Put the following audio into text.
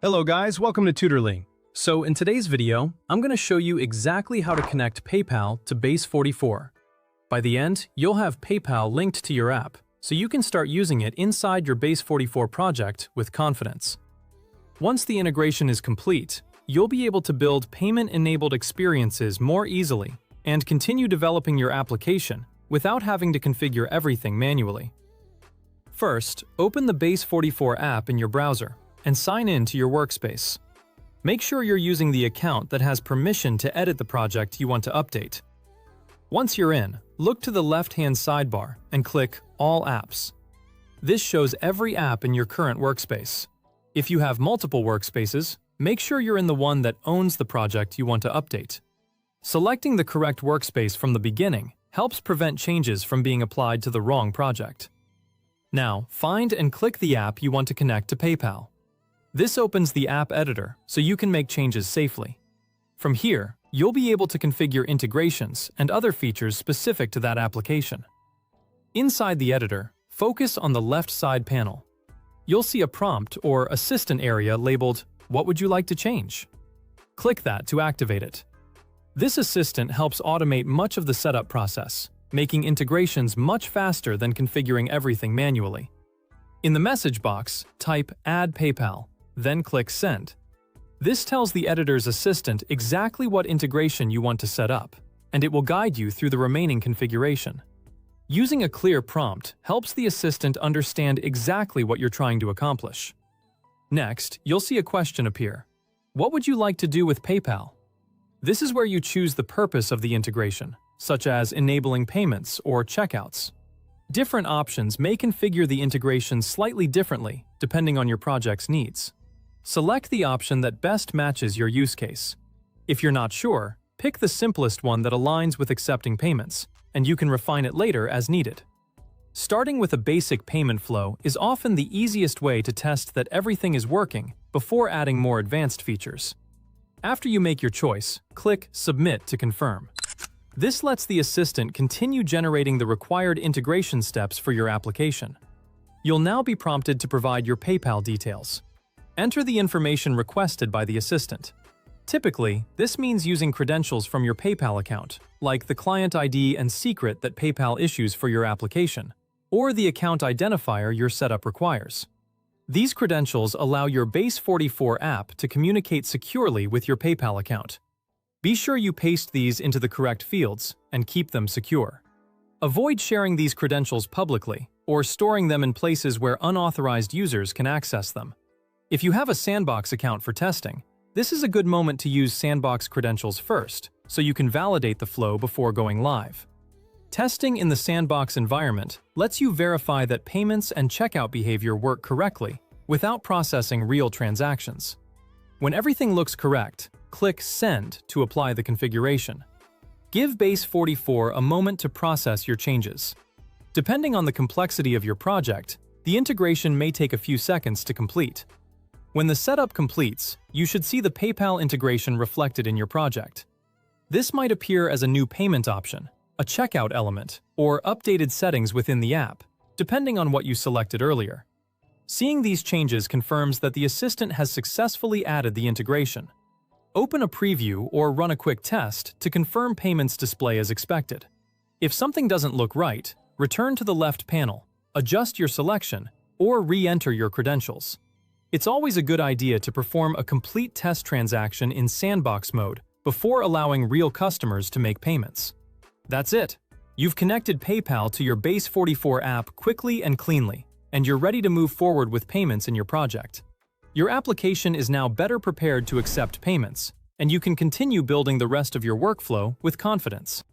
Hello guys, welcome to Tutorly. So in today's video, I'm going to show you exactly how to connect PayPal to Base44. By the end, you'll have PayPal linked to your app, so you can start using it inside your Base44 project with confidence. Once the integration is complete, you'll be able to build payment-enabled experiences more easily and continue developing your application without having to configure everything manually. First, open the Base44 app in your browser and sign in to your workspace. Make sure you're using the account that has permission to edit the project you want to update. Once you're in, look to the left-hand sidebar and click All Apps. This shows every app in your current workspace. If you have multiple workspaces, make sure you're in the one that owns the project you want to update. Selecting the correct workspace from the beginning helps prevent changes from being applied to the wrong project. Now, find and click the app you want to connect to PayPal. This opens the app editor so you can make changes safely. From here, you'll be able to configure integrations and other features specific to that application. Inside the editor, focus on the left side panel. You'll see a prompt or assistant area labeled, "What would you like to change?" Click that to activate it. This assistant helps automate much of the setup process, making integrations much faster than configuring everything manually. In the message box, type Add PayPal, then click Send. This tells the editor's assistant exactly what integration you want to set up, and it will guide you through the remaining configuration. Using a clear prompt helps the assistant understand exactly what you're trying to accomplish. Next, you'll see a question appear. What would you like to do with PayPal? This is where you choose the purpose of the integration, such as enabling payments or checkouts. Different options may configure the integration slightly differently depending on your project's needs. Select the option that best matches your use case. If you're not sure, pick the simplest one that aligns with accepting payments, and you can refine it later as needed. Starting with a basic payment flow is often the easiest way to test that everything is working before adding more advanced features. After you make your choice, click Submit to confirm. This lets the assistant continue generating the required integration steps for your application. You'll now be prompted to provide your PayPal details. Enter the information requested by the assistant. Typically, this means using credentials from your PayPal account, like the client ID and secret that PayPal issues for your application, or the account identifier your setup requires. These credentials allow your Base44 app to communicate securely with your PayPal account. Be sure you paste these into the correct fields and keep them secure. Avoid sharing these credentials publicly or storing them in places where unauthorized users can access them. If you have a Sandbox account for testing, this is a good moment to use Sandbox credentials first, so you can validate the flow before going live. Testing in the Sandbox environment lets you verify that payments and checkout behavior work correctly without processing real transactions. When everything looks correct, click Send to apply the configuration. Give Base44 a moment to process your changes. Depending on the complexity of your project, the integration may take a few seconds to complete. When the setup completes, you should see the PayPal integration reflected in your project. This might appear as a new payment option, a checkout element, or updated settings within the app, depending on what you selected earlier. Seeing these changes confirms that the assistant has successfully added the integration. Open a preview or run a quick test to confirm payments display as expected. If something doesn't look right, return to the left panel, adjust your selection, or re-enter your credentials. It's always a good idea to perform a complete test transaction in Sandbox mode before allowing real customers to make payments. That's it! You've connected PayPal to your Base44 app quickly and cleanly, and you're ready to move forward with payments in your project. Your application is now better prepared to accept payments, and you can continue building the rest of your workflow with confidence.